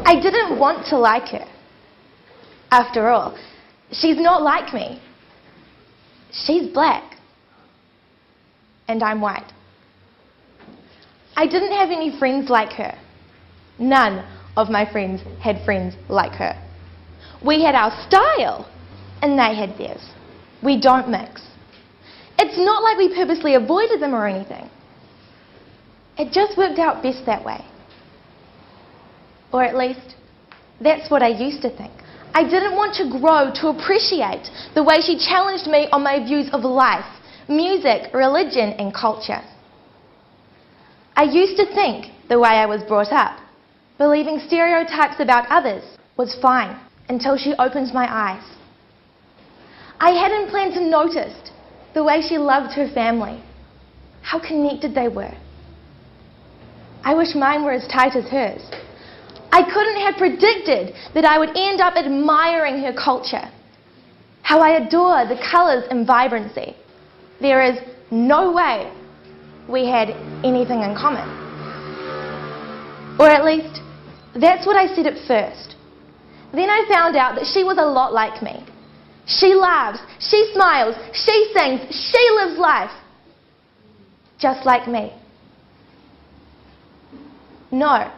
I didn't want to like her. After all, she's not like me. She's black. And I'm white. I didn't have any friends like her. None of my friends had friends like her. We had our style, and they had theirs. We don't mix. It's not like we purposely avoided them or anything. It just worked out best that way. Or at least, that's what I used to think. I didn't want to grow to appreciate the way she challenged me on my views of life, music, religion, and culture. I used to think the way I was brought up, believing stereotypes about others, was fine until she opened my eyes. I hadn't planned to notice the way she loved her family, how connected they were. I wish mine were as tight as hers. I couldn't have predicted that I would end up admiring her culture, how I adore the colours and vibrancy. There is no way we had anything in common. Or at least, that's what I said at first. Then I found out that she was a lot like me. She laughs, she smiles, she sings, she lives life. Just like me. No,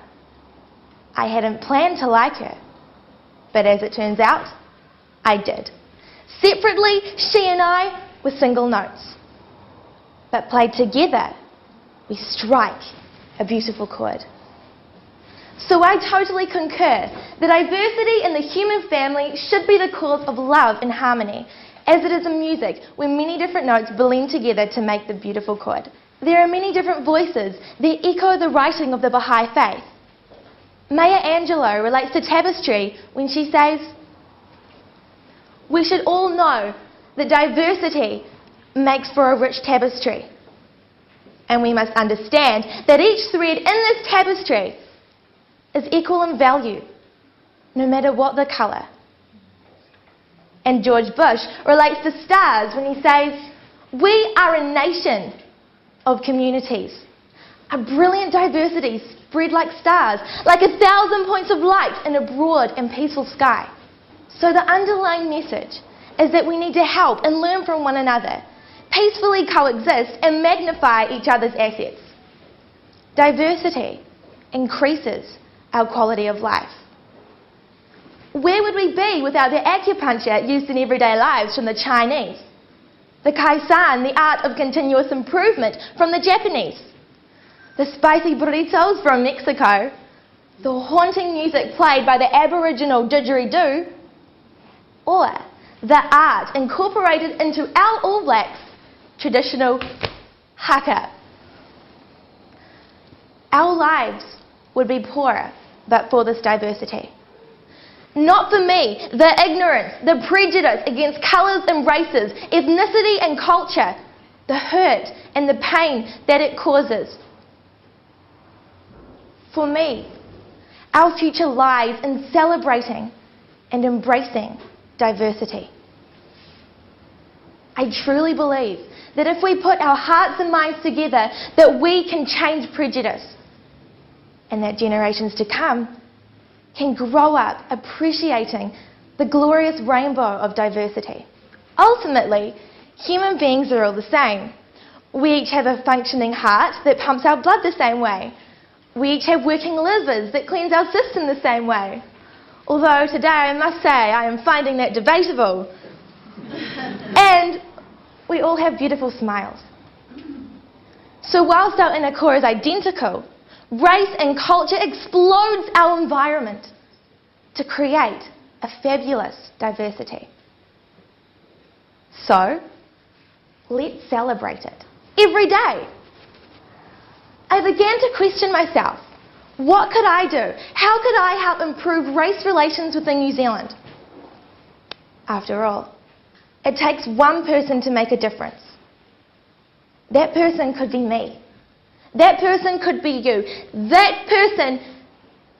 I hadn't planned to like her. But as it turns out, I did. Separately, she and I were single notes. But played together, we strike a beautiful chord. So I totally concur that diversity in the human family should be the cause of love and harmony, as it is in music, where many different notes blend together to make the beautiful chord. There are many different voices that echo the writing of the Baha'i faith. Maya Angelou relates to tapestry when she says, "We should all know that diversity makes for a rich tapestry. And we must understand that each thread in this tapestry is equal in value, no matter what the colour." And George Bush relates to stars when he says, "We are a nation of communities, a brilliant diversity spread like stars, like 1,000 points of light in a broad and peaceful sky." So the underlying message is that we need to help and learn from one another, peacefully coexist and magnify each other's assets. Diversity increases our quality of life. Where would we be without the acupuncture used in everyday lives from the Chinese? The kaisan, the art of continuous improvement, from the Japanese? The spicy burritos from Mexico? The haunting music played by the Aboriginal didgeridoo? Or the art incorporated into our All Blacks' traditional haka? Our lives would be poorer but for this diversity. Not for me, the ignorance, the prejudice against colours and races, ethnicity and culture, the hurt and the pain that it causes. For me, our future lies in celebrating and embracing diversity. I truly believe that if we put our hearts and minds together, that we can change prejudice, and that generations to come can grow up appreciating the glorious rainbow of diversity. Ultimately, human beings are all the same. We each have a functioning heart that pumps our blood the same way. We each have working livers that cleanse our system the same way. Although today I must say I am finding that debatable. And we all have beautiful smiles. So whilst our inner core is identical, race and culture explodes our environment to create a fabulous diversity. So, let's celebrate it every day. I began to question myself. What could I do? How could I help improve race relations within New Zealand? After all, it takes one person to make a difference. That person could be me. That person could be you. That person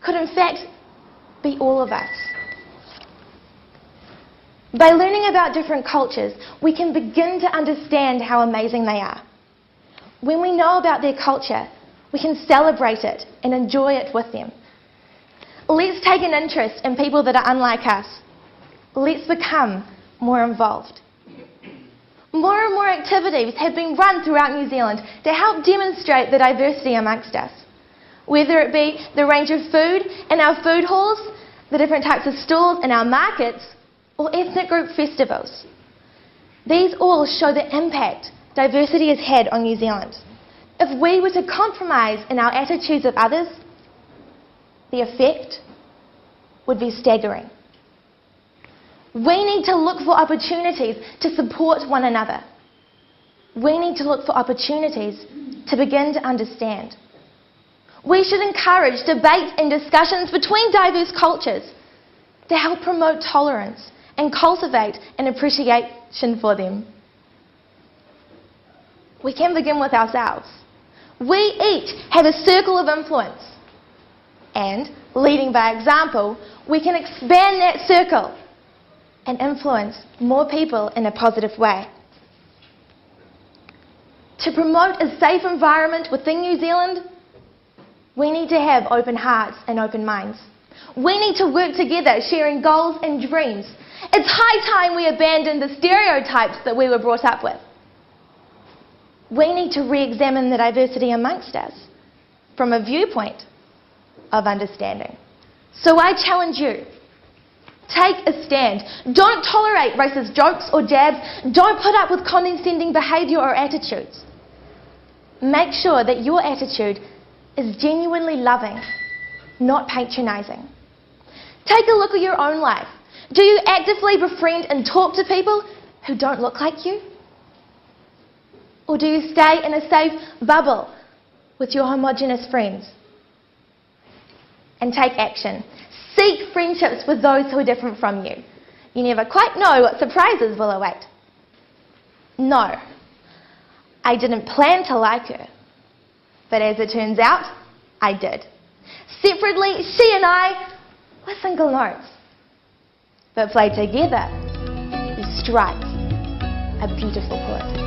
could in fact be all of us. By learning about different cultures, we can begin to understand how amazing they are. When we know about their culture, we can celebrate it and enjoy it with them. Let's take an interest in people that are unlike us. Let's become more involved. More and more activities have been run throughout New Zealand to help demonstrate the diversity amongst us. Whether it be the range of food in our food halls, the different types of stalls in our markets, or ethnic group festivals. These all show the impact diversity has had on New Zealand. If we were to compromise in our attitudes of others, the effect would be staggering. We need to look for opportunities to support one another. We need to look for opportunities to begin to understand. We should encourage debates and discussions between diverse cultures to help promote tolerance and cultivate an appreciation for them. We can begin with ourselves. We each have a circle of influence. And, leading by example, we can expand that circle and influence more people in a positive way. To promote a safe environment within New Zealand, we need to have open hearts and open minds. We need to work together, sharing goals and dreams. It's high time we abandon the stereotypes that we were brought up with. We need to re-examine the diversity amongst us from a viewpoint of understanding. So I challenge you, take a stand. Don't tolerate racist jokes or jabs. Don't put up with condescending behaviour or attitudes. Make sure that your attitude is genuinely loving, not patronising. Take a look at your own life. Do you actively befriend and talk to people who don't look like you? Or do you stay in a safe bubble with your homogenous friends? And take action. Seek friendships with those who are different from you. You never quite know what surprises will await. No, I didn't plan to like her, but as it turns out, I did. Separately, she and I were single notes, but played together, we strike a beautiful chord.